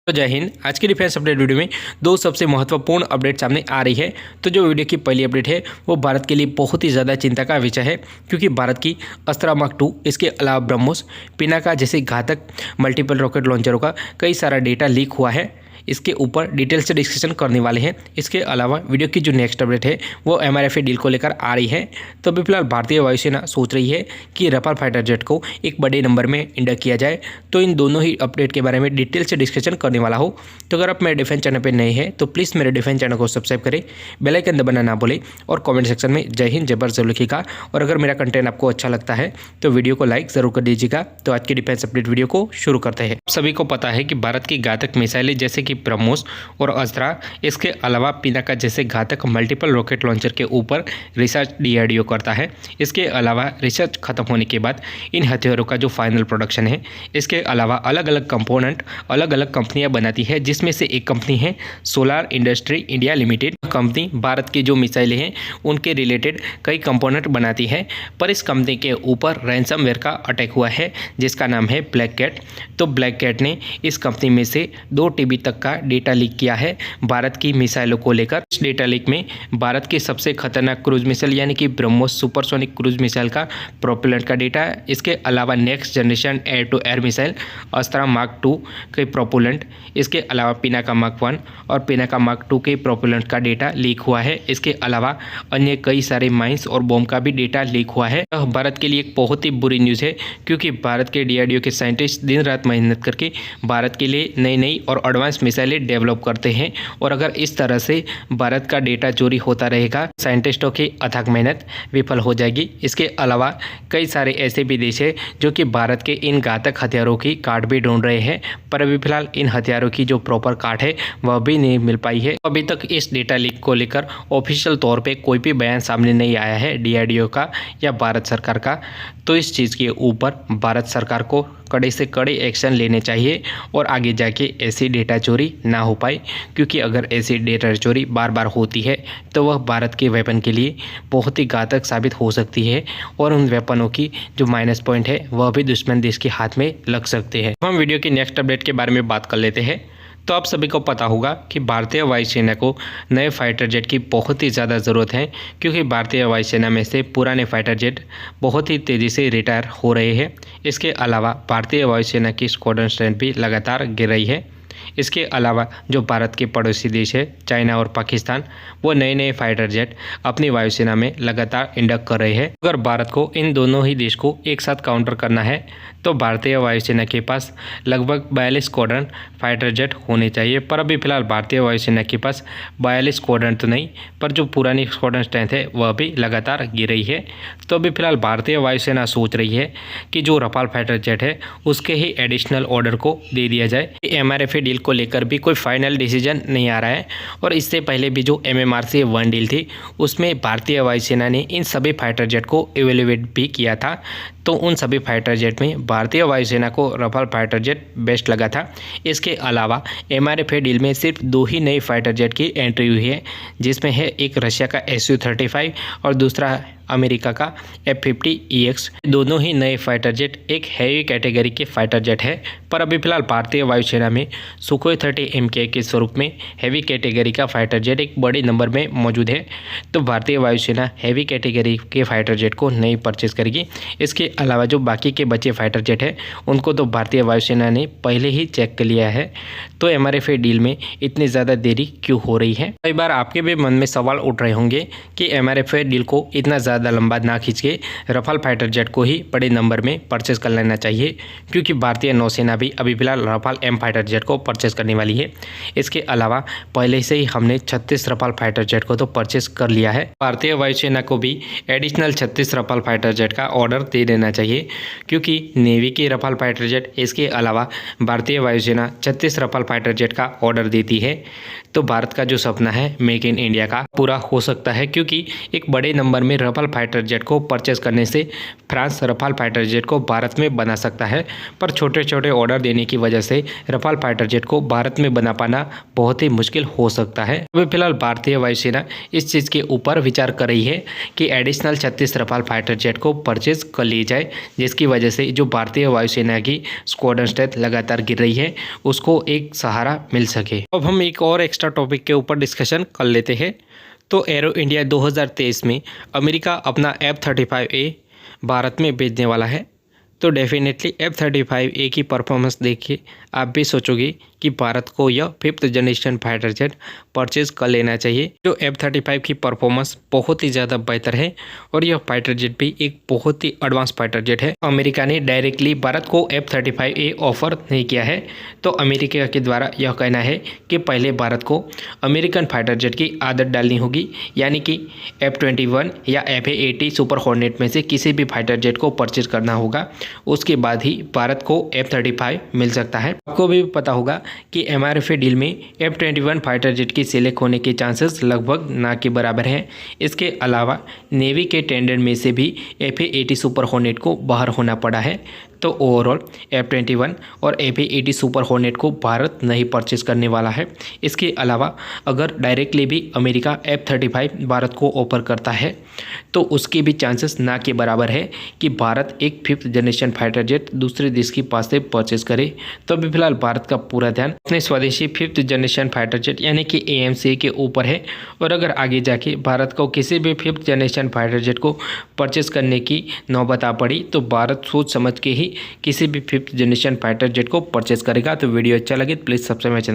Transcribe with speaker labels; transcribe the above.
Speaker 1: तो जय हिंद। आज की डिफेंस अपडेट वीडियो में दो सबसे महत्वपूर्ण अपडेट सामने आ रही है। तो जो वीडियो की पहली अपडेट है वो भारत के लिए बहुत ही ज़्यादा चिंता का विषय है, क्योंकि भारत की अस्त्रा मार्क 2 इसके अलावा ब्रह्मोस, पिनाका जैसे घातक मल्टीपल रॉकेट लॉन्चरों का कई सारा डेटा लीक हुआ है। इसके ऊपर डिटेल से डिस्कशन करने वाले हैं। इसके अलावा वीडियो की जो नेक्स्ट अपडेट है वो MRFA डील को लेकर आ रही है। तो अभी फिलहाल भारतीय वायुसेना सोच रही है कि रफाल फाइटर जेट को एक बड़े नंबर में इंडक्ट किया जाए। तो इन दोनों ही अपडेट के बारे में डिटेल से डिस्कशन करने वाला हो। तो अगर आप मेरे डिफेंस चैनल पर नए हैं तो प्लीज़ मेरे डिफेंस चैनल को सब्सक्राइब करें, बेल आइकन दबाना ना भूलें और कॉमेंट सेक्शन में जय हिंद जय भारत जरूर लिखिएगा। और अगर मेरा कंटेंट आपको अच्छा लगता है तो वीडियो को लाइक ज़रूर कर दीजिएगा। तो आज की डिफेंस अपडेट वीडियो को शुरू करते हैं। सभी को पता है कि भारत की घातक मिसाइलें जैसे कि ब्रह्मोस और अस्त्रा, इसके अलावा पिनाका जैसे घातक मल्टीपल रॉकेट लॉन्चर के ऊपर रिसर्च DRDO करता है। इसके अलावा रिसर्च खत्म होने के बाद इन हथियारों का जो फाइनल प्रोडक्शन है, इसके अलावा अलग अलग कंपोनेंट अलग अलग कंपनियां बनाती है, जिसमें से एक कंपनी है solar industry India limited. Company Bharat की जो मिसाइलें हैं उनके रिलेटेड कई कंपोनेंट बनाती है, पर इस कंपनी के ऊपर रैंसमवेयर का अटैक हुआ है जिसका नाम है ब्लैक कैट। तो ब्लैक कैट ने इस कंपनी में से 2 TB तक का डेटा लीक किया है भारत की मिसाइलों को लेकर। इस डेटा लीक में भारत की सबसे खतरनाक क्रूज मिसाइल यानी कि ब्रह्मोस सुपरसोनिक क्रूज मिसाइल का प्रोपेलेंट का डेटा, इसके अलावा next generation air to air missile Astra mark 2 के प्रोपेलेंट, इसके अलावा पिनाका मार्क 1 और पिनाका मार्क 2 के प्रोपेलेंट का डेटा लीक हुआ है। इसके अलावा अन्य कई सारे माइंस और बॉम्ब का भी डेटा लीक हुआ है। भारत के लिए एक बहुत ही बुरी न्यूज़ है, क्योंकि भारत के DRDO के साइंटिस्ट दिन रात मेहनत करके भारत के लिए नई नई और एडवांस मिसाइलें डेवलप करते हैं। और अगर इस तरह से भारत का डेटा चोरी होता रहेगा, साइंटिस्टों की अथक मेहनत विफल हो जाएगी। इसके अलावा कई सारे ऐसे भी देश हैं जो कि भारत के इन घातक हथियारों की काट भी ढूंढ रहे हैं, पर अभी फिलहाल इन हथियारों की जो प्रॉपर काट है वह भी नहीं मिल पाई है। अभी तक इस डेटा लीक को लेकर ऑफिशियल तौर पे कोई भी बयान सामने नहीं आया है DRDO का या भारत सरकार का। तो इस चीज़ के ऊपर भारत सरकार को कड़े से कड़े एक्शन लेने चाहिए और आगे जाके ऐसी डेटा चोरी ना हो पाए, क्योंकि अगर ऐसी डेटा चोरी बार बार होती है तो वह भारत के वेपन के लिए बहुत ही घातक साबित हो सकती है और उन वेपनों की जो माइनस पॉइंट है वह भी दुश्मन देश के हाथ में लग सकते हैं। हम वीडियो की नेक्स्ट अपडेट के बारे में बात कर लेते हैं। तो आप सभी को पता होगा कि भारतीय वायुसेना को नए फाइटर जेट की बहुत ही ज़्यादा ज़रूरत है, क्योंकि भारतीय वायुसेना में से पुराने फाइटर जेट बहुत ही तेज़ी से रिटायर हो रहे हैं। इसके अलावा भारतीय वायुसेना की स्क्वाड्रन स्ट्रेंथ भी लगातार गिर रही है। इसके अलावा जो भारत के पड़ोसी देश है चाइना और पाकिस्तान, वो नए नए फाइटर जेट अपनी वायुसेना में लगातार इंडक्ट कर रहे हैं। अगर भारत को इन दोनों ही देश को एक साथ काउंटर करना है तो भारतीय वायुसेना के पास लगभग 42 स्क्वाड्रन फाइटर जेट होने चाहिए। पर अभी फिलहाल भारतीय वायुसेना के पास 42 स्क्वाड्रन तो नहीं, पर जो पुरानी स्क्वाड्रन स्ट्रेंथ है वह भी लगातार गिर रही है। तो अभी फिलहाल भारतीय वायुसेना सोच रही है कि जो रफाल फाइटर जेट है उसके ही एडिशनल ऑर्डर को दे दिया जाए। MRFA डील को लेकर भी कोई फाइनल डिसीजन नहीं आ रहा है, और इससे पहले भी जो MMRC 1 डील थी उसमें भारतीय वायुसेना ने इन सभी फाइटर जेट को इवेल्युएट भी किया था। तो उन सभी फाइटर जेट में भारतीय वायुसेना को रफाल फाइटर जेट बेस्ट लगा था। इसके अलावा MRFA डील में सिर्फ 2 ही नई फाइटर जेट की एंट्री हुई है, जिसमें है एक रशिया का Su-35 और दूसरा अमेरिका का F-50EX। दोनों ही नए फाइटर जेट एक हैवी कैटेगरी के फाइटर जेट है। पर अभी फिलहाल भारतीय वायुसेना में सुखोई 30 MK के स्वरूप में हैवी कैटेगरी का फाइटर जेट एक बड़े नंबर में मौजूद है। तो भारतीय वायुसेना हैवी कैटेगरी के फाइटर जेट को नहीं परचेज करेगी। इसके अलावा जो बाकी के बचे फाइटर जेट है उनको तो भारतीय वायुसेना ने पहले ही चेक कर लिया है। तो MRFA डील में इतनी ज़्यादा देरी क्यों हो रही है? कई बार आपके भी मन में सवाल उठ रहे होंगे कि MRFA डील को इतना ज़्यादा लंबा ना खींच के रफाल फाइटर जेट को ही बड़े नंबर में परचेज कर लेना चाहिए, क्योंकि भारतीय नौसेना भी अभी फिलहाल रफाल M फाइटर जेट को परचेज करने वाली है। इसके अलावा पहले से ही हमने 36 रफाल फाइटर जेट को तो परचेज कर लिया है। भारतीय वायुसेना को भी एडिशनल 36 रफाल फाइटर जेट का ऑर्डर दे देना चाहिए, क्योंकि नेवी के रफाल फाइटर जेट, इसके अलावा भारतीय वायुसेना 36 रफाल फाइटर जेट का ऑर्डर देती है तो भारत का जो सपना है मेक इन इंडिया का पूरा हो सकता है, क्योंकि एक बड़े नंबर में रफाल फाइटर जेट को परचेज करने से फ्रांस रफाल फाइटर जेट को भारत में बना सकता है। पर छोटे छोटे ऑर्डर देने की वजह से रफाल फाइटर जेट को भारत में बना पाना बहुत ही मुश्किल हो सकता है। अभी फिलहाल भारतीय वायुसेना इस चीज़ के ऊपर विचार कर रही है कि एडिशनल 36 रफाल फाइटर जेट को परचेज कर ली जाए, जिसकी वजह से जो भारतीय वायुसेना की स्क्वाड्रन स्ट्रेंथ लगातार गिर रही है उसको एक सहारा मिल सके। अब हम एक और एक्स्ट्रा टॉपिक के ऊपर डिस्कशन कर लेते हैं। तो एरो इंडिया 2023 में अमेरिका अपना F-35A भारत में भेजने वाला है। तो डेफिनेटली F-35A की परफॉर्मेंस देखिए आप भी सोचोगे कि भारत को यह 5th generation fighter jet purchase कर लेना चाहिए। जो F-35 की परफॉर्मेंस बहुत ही ज़्यादा बेहतर है और यह फाइटर जेट भी एक बहुत ही एडवांस फाइटर जेट है। अमेरिका ने डायरेक्टली भारत को F-35A ऑफर नहीं किया है। तो अमेरिका के द्वारा यह कहना है कि पहले भारत को अमेरिकन फाइटर जेट की आदत डालनी होगी, यानी कि F-21 या F-A-80 सुपर हॉर्नेट में से किसी भी फाइटर जेट को परचेज करना होगा। उसके बाद ही भारत को F-35 मिल सकता है। आपको भी पता होगा कि MRFA डील में F-21 फाइटर जेट की सिलेक्ट होने के चांसेस लगभग ना के बराबर हैं। इसके अलावा नेवी के टेंडर में से भी F-A-80 सुपर हॉर्नेट को बाहर होना पड़ा है। तो ओवरऑल F-21 और F-A-80 सुपर हॉर्नेट को भारत नहीं परचेज करने वाला है। इसके अलावा अगर डायरेक्टली भी अमेरिका F-35 भारत को ऑफर करता है तो उसके भी चांसेस ना के बराबर है कि भारत एक 5th जनरेशन फाइटर जेट दूसरे देश के पास से परचेज करे। तो अभी फिलहाल भारत का पूरा ध्यान अपने स्वदेशी 5th जनरेशन फाइटर जेट यानी कि AMC के ऊपर है। और अगर आगे जाके भारत को किसी भी 5th जनरेशन फाइटर जेट को परचेज करने की नौबत आ पड़ी तो भारत सोच समझ के ही किसी भी 5th जनरेशन फाइटर जेट को परचेज करेगा। तो वीडियो अच्छा लगे प्लीज़ सब्सक्राइब माय चैनल।